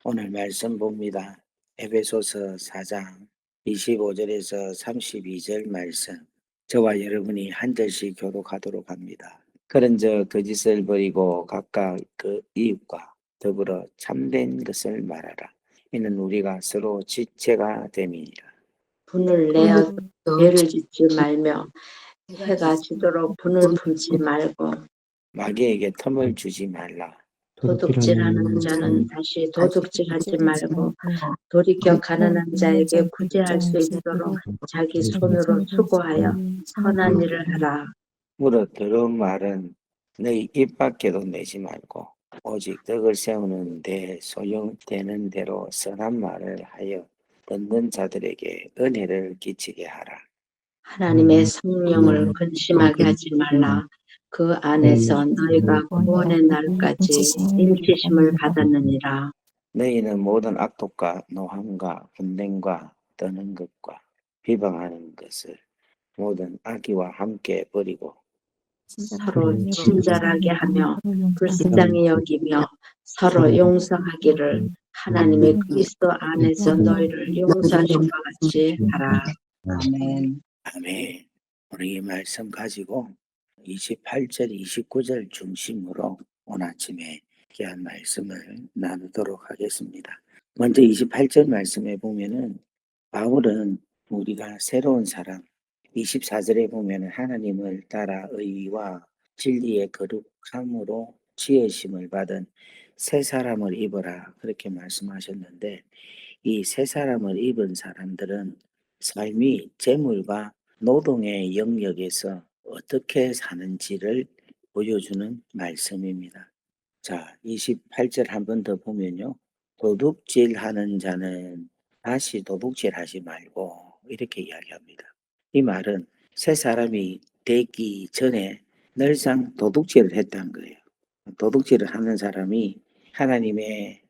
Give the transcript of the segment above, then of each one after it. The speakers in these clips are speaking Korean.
오늘 말씀 봅니다. 에베소서 4장 25절에서 32절 말씀. 저와 여러분이 한 절씩 교독하도록 합니다. 그런저 거짓을 버리고 각각 그 이웃과 더불어 참된 것을 말하라. 이는 우리가 서로 지체가 됨이니라. 분을 내어 죄를 짓지 말며 해가 지도록 분을 품지 말고 마귀에게 틈을 주지 말라. 도둑질하는 자는 다시 도둑질하지 말고 돌이켜 가난한 자에게 구제할 수 있도록 자기 손으로 수고하여 선한 일을 하라. 무릇 더러운 말은 너희 입 밖에도 내지 말고 오직 덕을 세우는 데 소용되는 대로 선한 말을 하여 듣는 자들에게 은혜를 끼치게 하라. 하나님의 성령을 근심하게 하지 말라. 그 안에서 너희가 구원의 날까지 인치심을 받았느니라. 너희는 모든 악독과 노함과 분쟁과 떠는 것과 비방하는 것을 모든 악의와 함께 버리고 서로 친절하게 하며 불쌍히 여기며 서로 용서하기를 하나님의 그리스도 안에서 너희를 용서하신 것 같이 하라. 아멘. 아멘. 오늘 이 말씀 가지고 28절, 29절 중심으로 오늘 아침에 귀한 말씀을 나누도록 하겠습니다. 먼저 28절 말씀에 보면은 바울은 우리가 새로운 사람, 24절에 보면은 하나님을 따라 의와 진리의 거룩함으로 지으심을 받은 새 사람을 입어라 그렇게 말씀하셨는데 이 새 사람을 입은 사람들은 삶이 재물과 노동의 영역에서 어떻게 사는지를 보여주는 말씀입니다. 자, 28절 한 번 더 보면요. 도둑질 하는 자는 다시 도둑질 하지 말고 이렇게 이야기합니다. 이 말은 새 사람이 되기 전에 늘상 도둑질을 했다는 거예요. 도둑질을 하는 사람이 하나님의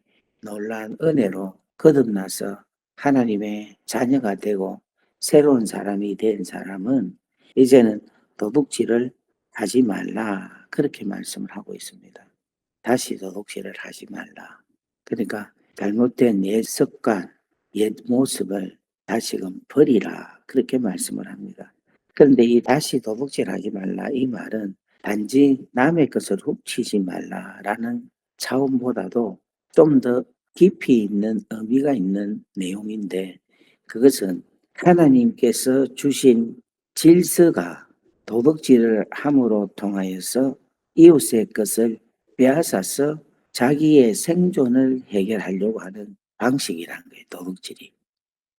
놀라운 은혜로 거듭나서 하나님의 자녀가 되고 새로운 사람이 된 사람은 이제는 도둑질을 하지 말라 그렇게 말씀을 하고 있습니다. 다시 도둑질을 하지 말라. 그러니까 잘못된 옛 습관, 옛 모습을 다시금 버리라 그렇게 말씀을 합니다. 그런데 이 다시 도둑질하지 말라 이 말은 단지 남의 것을 훔치지 말라라는 차원보다도 좀 더 깊이 있는 의미가 있는 내용인데 그것은 하나님께서 주신 질서가 도둑질을 함으로 통하여서 이웃의 것을 빼앗아서 자기의 생존을 해결하려고 하는 방식이라는 거예요. 도둑질이.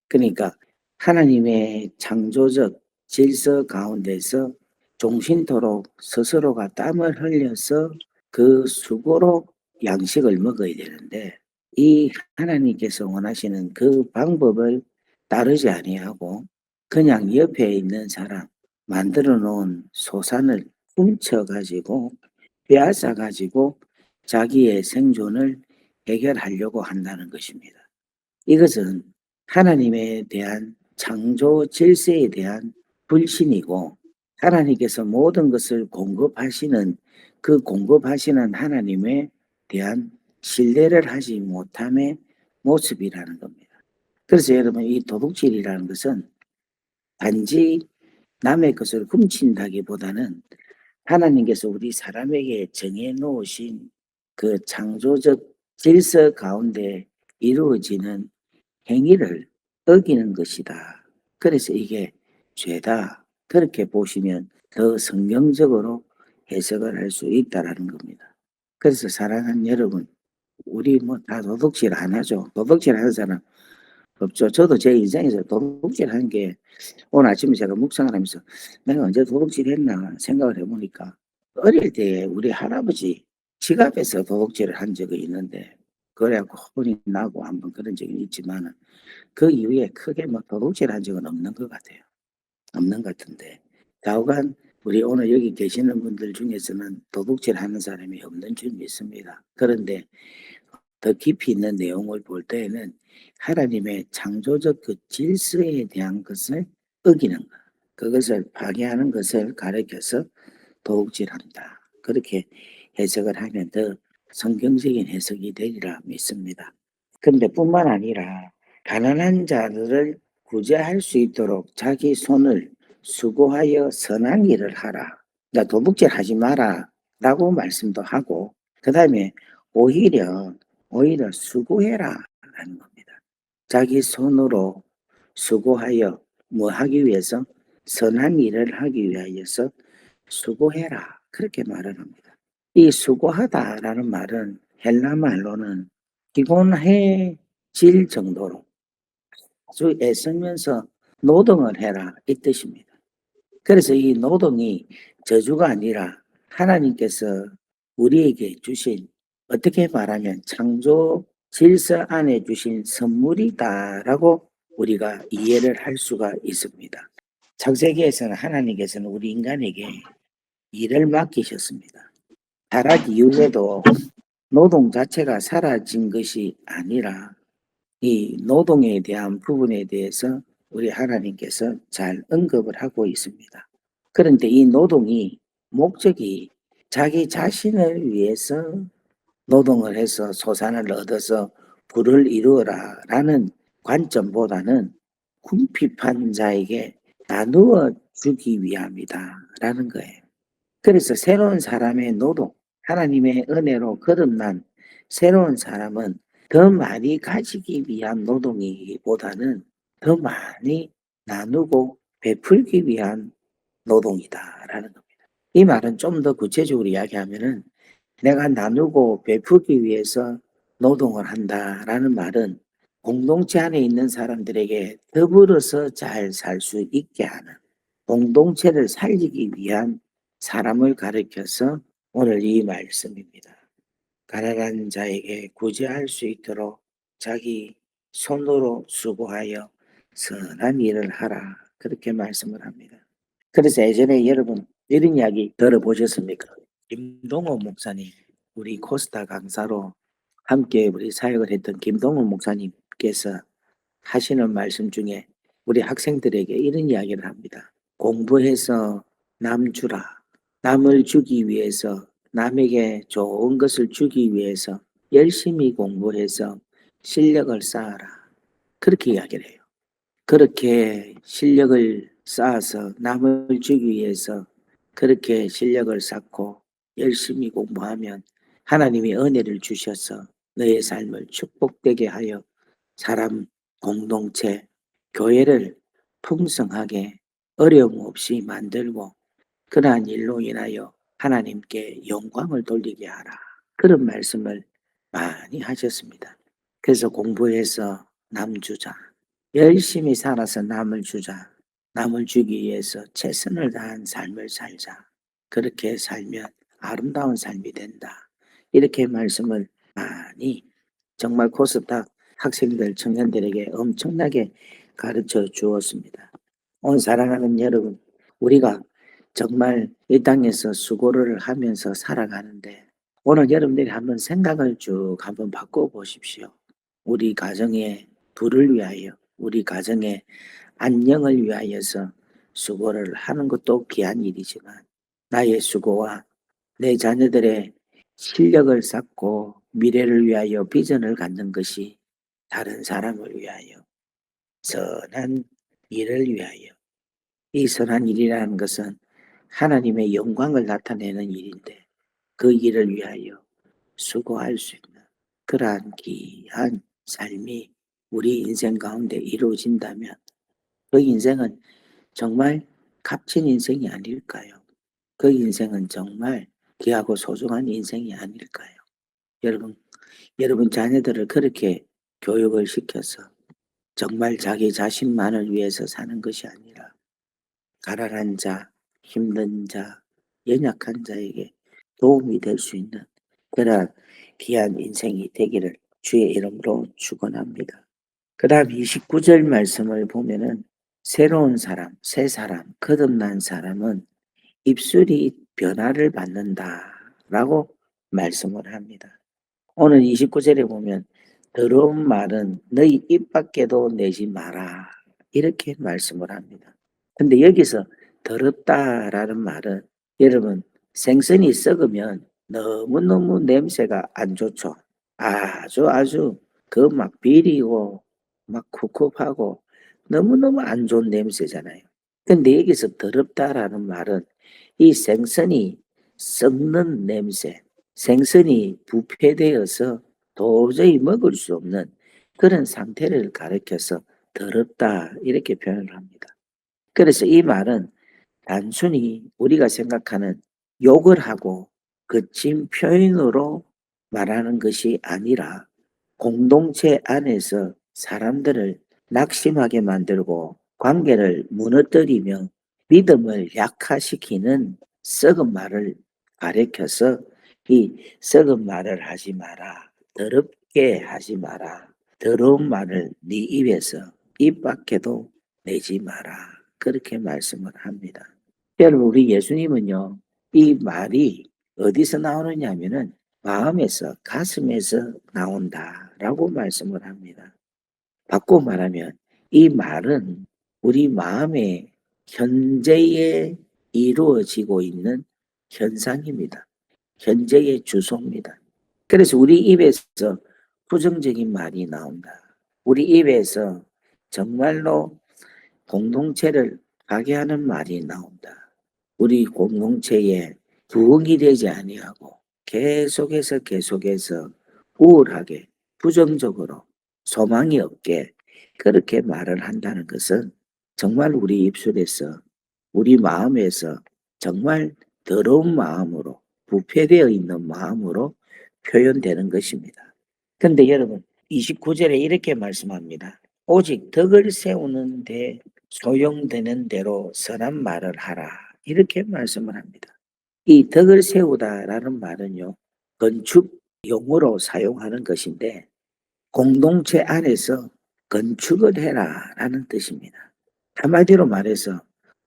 그러니까 하나님의 창조적 질서 가운데서 종신토록 스스로가 땀을 흘려서 그 수고로 양식을 먹어야 되는데 이 하나님께서 원하시는 그 방법을 따르지 아니하고 그냥 옆에 있는 사람 만들어 놓은 소산을 훔쳐 가지고 빼앗아 가지고 자기의 생존을 해결하려고 한다는 것입니다. 이것은 하나님에 대한 창조 질서에 대한 불신이고 하나님께서 모든 것을 공급하시는 그 공급하시는 하나님에 대한 신뢰를 하지 못함의 모습이라는 겁니다. 그래서 여러분 이 도둑질이라는 것은 단지 남의 것을 훔친다기보다는 하나님께서 우리 사람에게 정해 놓으신 그 창조적 질서 가운데 이루어지는 행위를 어기는 것이다. 그래서 이게 죄다. 그렇게 보시면 더 성경적으로 해석을 할 수 있다라는 겁니다. 그래서 사랑하는 여러분, 우리 뭐 다 도둑질 안 하죠. 도둑질 하는 사람 없죠. 저도 제 인생에서 도둑질 하는 게 오늘 아침에 제가 묵상을 하면서 내가 언제 도둑질 했나 생각을 해보니까 어릴 때 우리 할아버지 지갑에서 도둑질을 한 적이 있는데 그래갖고 혼이 나고 한번 그런 적이 있지만은 그 이후에 크게 뭐 도둑질한 적은 없는 것 같아요. 없는 것 같은데 좌우간 우리 오늘 여기 계시는 분들 중에서는 도둑질하는 사람이 없는 줄 믿습니다. 그런데 더 깊이 있는 내용을 볼 때에는 하나님의 창조적 그 질서에 대한 것을 어기는 것, 그것을 파괴하는 것을 가리켜서 도둑질한다. 그렇게 해석을 하면 더 성경적인 해석이 되리라 믿습니다. 그런데 뿐만 아니라 가난한 자들을 구제할 수 있도록 자기 손을 수고하여 선한 일을 하라. 그러니까 도둑질 하지 마라. 라고 말씀도 하고, 그 다음에 오히려 수고해라. 라는 겁니다. 자기 손으로 수고하여 뭐 하기 위해서? 선한 일을 하기 위하여서 수고해라. 그렇게 말을 합니다. 이 수고하다라는 말은 헬라 말로는 피곤해질 정도로 아주 애쓰면서 노동을 해라 이 뜻입니다. 그래서 이 노동이 저주가 아니라 하나님께서 우리에게 주신, 어떻게 말하면 창조 질서 안에 주신 선물이다라고 우리가 이해를 할 수가 있습니다. 창세기에서는 하나님께서는 우리 인간에게 일을 맡기셨습니다. 타락 이후에도 노동 자체가 사라진 것이 아니라 이 노동에 대한 부분에 대해서 우리 하나님께서 잘 언급을 하고 있습니다. 그런데 이 노동이 목적이 자기 자신을 위해서 노동을 해서 소산을 얻어서 부를 이루어라 라는 관점보다는 궁핍한 자에게 나누어 주기 위함이다 라는 거예요. 그래서 새로운 사람의 노동, 하나님의 은혜로 거듭난 새로운 사람은 더 많이 가지기 위한 노동이기보다는 더 많이 나누고 베풀기 위한 노동이다라는 겁니다. 이 말은 좀 더 구체적으로 이야기하면은 내가 나누고 베풀기 위해서 노동을 한다라는 말은 공동체 안에 있는 사람들에게 더불어서 잘 살 수 있게 하는, 공동체를 살리기 위한 사람을 가리켜서 오늘 이 말씀입니다. 가난한 자에게 구제할 수 있도록 자기 손으로 수고하여 선한 일을 하라. 그렇게 말씀을 합니다. 그래서 예전에 여러분 이런 이야기 들어보셨습니까? 김동호 목사님, 우리 코스타 강사로 함께 우리 사역을 했던 김동호 목사님께서 하시는 말씀 중에 우리 학생들에게 이런 이야기를 합니다. 공부해서 남 주라. 남을 주기 위해서, 남에게 좋은 것을 주기 위해서 열심히 공부해서 실력을 쌓아라. 그렇게 이야기를 해요. 그렇게 실력을 쌓아서 남을 주기 위해서 그렇게 실력을 쌓고 열심히 공부하면 하나님이 은혜를 주셔서 너의 삶을 축복되게 하여 사람, 공동체, 교회를 풍성하게 어려움 없이 만들고 그러한 일로 인하여 하나님께 영광을 돌리게 하라. 그런 말씀을 많이 하셨습니다. 그래서 공부해서 남 주자. 열심히 살아서 남을 주자. 남을 주기 위해서 최선을 다한 삶을 살자. 그렇게 살면 아름다운 삶이 된다. 이렇게 말씀을 많이 정말 코스닥 학생들, 청년들에게 엄청나게 가르쳐 주었습니다. 오늘 사랑하는 여러분, 우리가 정말 이 땅에서 수고를 하면서 살아가는데 오늘 여러분들이 한번 생각을 쭉 한번 바꿔 보십시오. 우리 가정의 부를 위하여, 우리 가정의 안녕을 위하여서 수고를 하는 것도 귀한 일이지만 나의 수고와 내 자녀들의 실력을 쌓고 미래를 위하여 비전을 갖는 것이 다른 사람을 위하여, 선한 일을 위하여. 이 선한 일이라는 것은 하나님의 영광을 나타내는 일인데 그 일을 위하여 수고할 수 있는 그러한 귀한 삶이 우리 인생 가운데 이루어진다면 그 인생은 정말 값진 인생이 아닐까요? 그 인생은 정말 귀하고 소중한 인생이 아닐까요? 여러분 자녀들을 그렇게 교육을 시켜서 정말 자기 자신만을 위해서 사는 것이 아니라 가난한 자, 힘든 자, 연약한 자에게 도움이 될 수 있는 그러한 귀한 인생이 되기를 주의 이름으로 축원합니다. 그 다음 29절 말씀을 보면은 새로운 사람, 새 사람, 거듭난 사람은 입술이 변화를 받는다라고 말씀을 합니다. 오늘 29절에 보면 더러운 말은 너희 입 밖에도 내지 마라 이렇게 말씀을 합니다. 근데 여기서 더럽다라는 말은 여러분 생선이 썩으면 너무너무 냄새가 안 좋죠. 아주 그 막 비리고 막 꿉꿉하고 너무너무 안 좋은 냄새잖아요. 근데 여기서 더럽다라는 말은 이 생선이 썩는 냄새, 생선이 부패되어서 도저히 먹을 수 없는 그런 상태를 가리켜서 더럽다 이렇게 표현을 합니다. 그래서 이 말은 단순히 우리가 생각하는 욕을 하고 거친 표현으로 말하는 것이 아니라 공동체 안에서 사람들을 낙심하게 만들고 관계를 무너뜨리며 믿음을 약화시키는 썩은 말을 가리켜서 이 썩은 말을 하지 마라. 더럽게 하지 마라. 더러운 말을 네 입에서 입 밖에도 내지 마라. 그렇게 말씀을 합니다. 여러분, 우리 예수님은요, 이 말이 어디서 나오느냐 하면은 마음에서, 가슴에서 나온다라고 말씀을 합니다. 바꿔 말하면 이 말은 우리 마음에 현재에 이루어지고 있는 현상입니다. 현재의 주소입니다. 그래서 우리 입에서 부정적인 말이 나온다. 우리 입에서 정말로 공동체를 파괴하는 말이 나온다. 우리 공동체에 부흥이 되지 아니하고 계속해서 우울하게 부정적으로 소망이 없게 그렇게 말을 한다는 것은 정말 우리 입술에서 우리 마음에서 정말 더러운 마음으로 부패되어 있는 마음으로 표현되는 것입니다. 근데 여러분 29절에 이렇게 말씀합니다. 오직 덕을 세우는데 소용되는 대로 선한 말을 하라. 이렇게 말씀을 합니다. 이 덕을 세우다라는 말은요. 건축 용어로 사용하는 것인데 공동체 안에서 건축을 해라라는 뜻입니다. 한마디로 말해서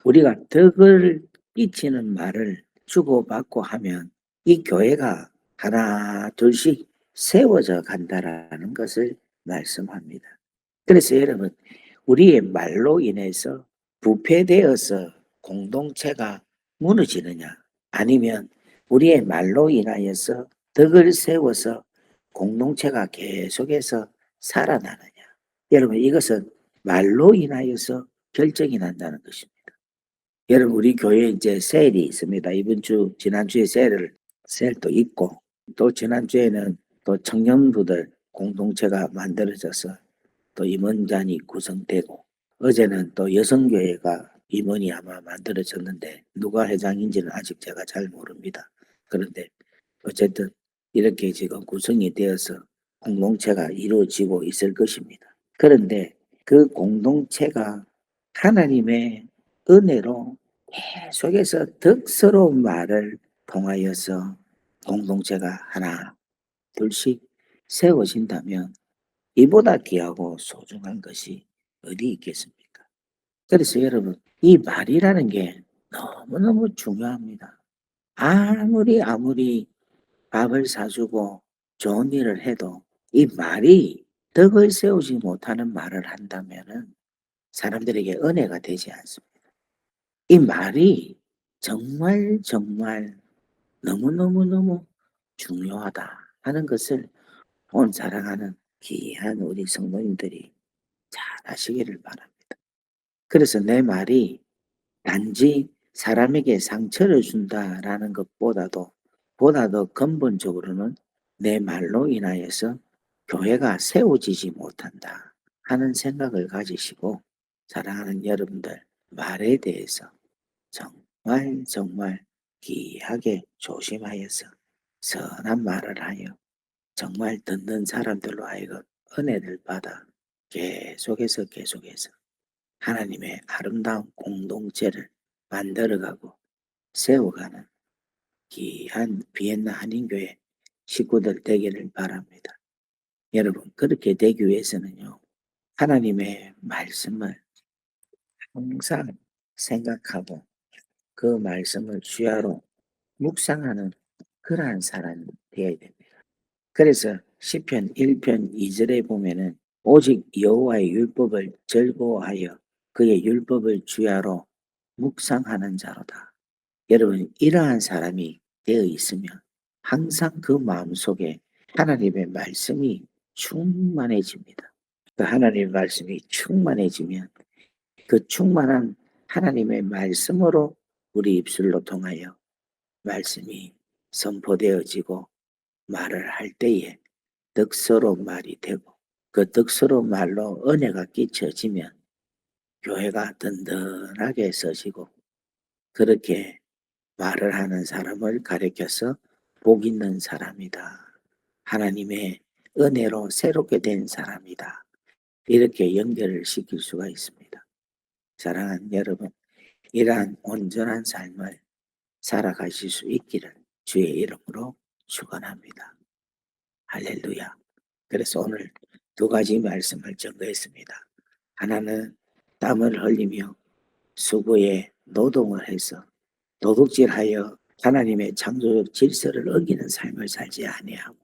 우리가 덕을 끼치는 말을 주고받고 하면 이 교회가 하나 둘씩 세워져 간다라는 것을 말씀합니다. 그래서 여러분 우리의 말로 인해서 부패되어서 공동체가 무너지느냐 아니면 우리의 말로 인하여서 덕을 세워서 공동체가 계속해서 살아나느냐. 여러분 이것은 말로 인하여서 결정이 난다는 것입니다. 여러분 우리 교회에 이제 세일이 있습니다. 이번 주 지난주에 세일도 있고 또 지난주에는 또 청년부들 공동체가 만들어져서 또 임원단이 구성되고 어제는 또 여성교회가 임원이 아마 만들어졌는데 누가 회장인지는 아직 제가 잘 모릅니다. 그런데 어쨌든 이렇게 지금 구성이 되어서 공동체가 이루어지고 있을 것입니다. 그런데 그 공동체가 하나님의 은혜로 계속해서 덕스러운 말을 통하여서 공동체가 하나 둘씩 세워진다면 이보다 귀하고 소중한 것이 어디 있겠습니까? 그래서 여러분 이 말이라는 게 너무너무 중요합니다. 아무리 밥을 사주고 좋은 일을 해도 이 말이 덕을 세우지 못하는 말을 한다면은 사람들에게 은혜가 되지 않습니다. 이 말이 정말 너무너무 중요하다 하는 것을 오늘 사랑하는 귀한 우리 성도님들이 잘 아시기를 바랍니다. 그래서 내 말이 단지 사람에게 상처를 준다라는 것보다도 보다 더 근본적으로는 내 말로 인하여서 교회가 세워지지 못한다 하는 생각을 가지시고 사랑하는 여러분들 말에 대해서 정말 귀하게 조심하여서 선한 말을 하여 정말 듣는 사람들로 하여금 은혜를 받아 계속해서 하나님의 아름다운 공동체를 만들어가고 세워가는 귀한 비엔나 한인교회 식구들 되기를 바랍니다. 여러분 그렇게 되기 위해서는요. 하나님의 말씀을 항상 생각하고 그 말씀을 주야로 묵상하는 그러한 사람이 되어야 됩니다. 그래서 시편 1편 2절에 보면은 오직 여호와의 율법을 즐거워하여 그의 율법을 주야로 묵상하는 자로다. 여러분 이러한 사람이 되어 있으면 항상 그 마음속에 하나님의 말씀이 충만해집니다. 그 하나님의 말씀이 충만해지면 그 충만한 하나님의 말씀으로 우리 입술로 통하여 말씀이 선포되어지고 말을 할 때에 득서로운 말이 되고 그 득서로운 말로 은혜가 끼쳐지면 교회가 든든하게 서지고 그렇게 말을 하는 사람을 가리켜서 복 있는 사람이다. 하나님의 은혜로 새롭게 된 사람이다. 이렇게 연결을 시킬 수가 있습니다. 사랑하는 여러분, 이러한 온전한 삶을 살아가실 수 있기를 주의 이름으로 축원합니다. 할렐루야. 그래서 오늘 두 가지 말씀을 전거했습니다. 하나는 땀을 흘리며 수고에 노동을 해서 도둑질하여 하나님의 창조적 질서를 어기는 삶을 살지 아니하고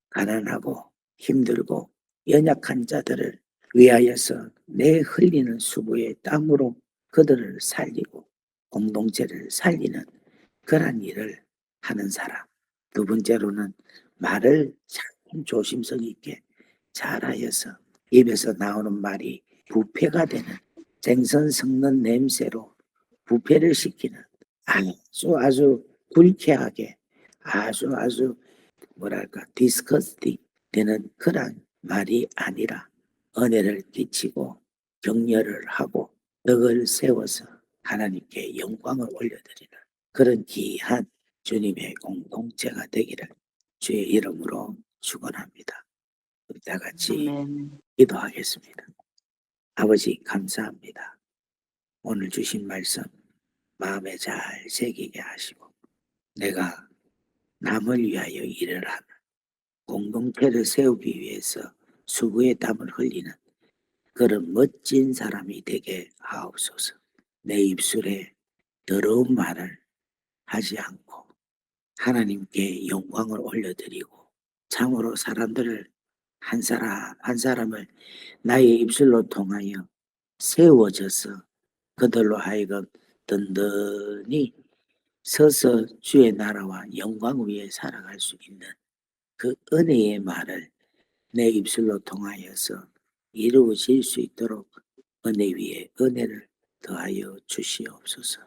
가난하고 힘들고 연약한 자들을 위하여서 내 흘리는 수고의 땀으로 그들을 살리고 공동체를 살리는 그런 일을 하는 사람. 두 번째로는 말을 참 조심성 있게 잘하여서 입에서 나오는 말이 부패가 되는 생선 섞는 냄새로 부패를 시키는 아주 불쾌하게 아주 뭐랄까 디스커스팅 되는 그런 말이 아니라 은혜를 끼치고 격려를 하고 덕을 세워서 하나님께 영광을 올려드리는 그런 귀한 주님의 공동체가 되기를 주의 이름으로 축원합니다. 우리 다 같이 아멘. 기도하겠습니다. 아버지 감사합니다. 오늘 주신 말씀 마음에 잘 새기게 하시고 내가 남을 위하여 일을 하는 공동체를 세우기 위해서 수고의 땀을 흘리는 그런 멋진 사람이 되게 하옵소서. 내 입술에 더러운 말을 하지 않고 하나님께 영광을 올려드리고 참으로 사람들을 한 사람 한 사람을 나의 입술로 통하여 세워져서 그들로 하여금 든든히 서서 주의 나라와 영광 위에 살아갈 수 있는 그 은혜의 말을 내 입술로 통하여서 이루어질 수 있도록 은혜 위에 은혜를 더하여 주시옵소서.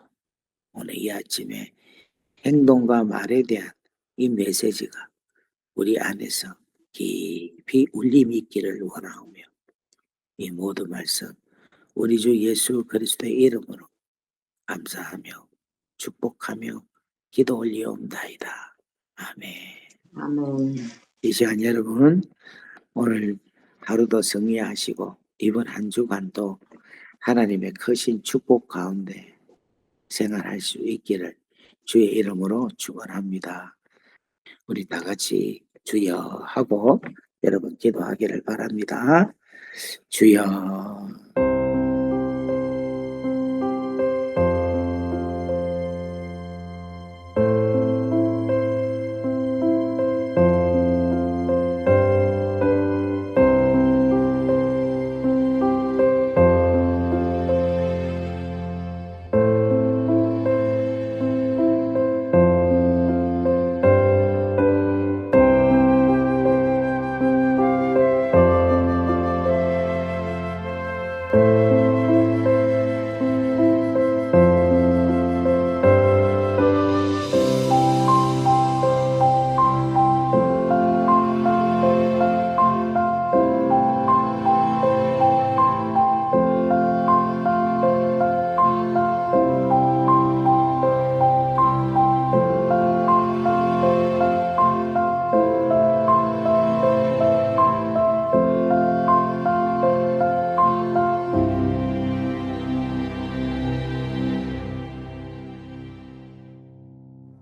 오늘 이 아침에 행동과 말에 대한 이 메시지가 우리 안에서 깊이 울림이 있기를 원하오며 이 모든 말씀 우리 주 예수 그리스도의 이름으로 감사하며 축복하며 기도 올리옵나이다. 아멘. 아멘. 이 시간 여러분 오늘 하루도 승리하시고 이번 한 주간도 하나님의 크신 축복 가운데 생활할 수 있기를 주의 이름으로 축원합니다. 우리 다 같이 주여 하고 여러분 기도하기를 바랍니다. 주여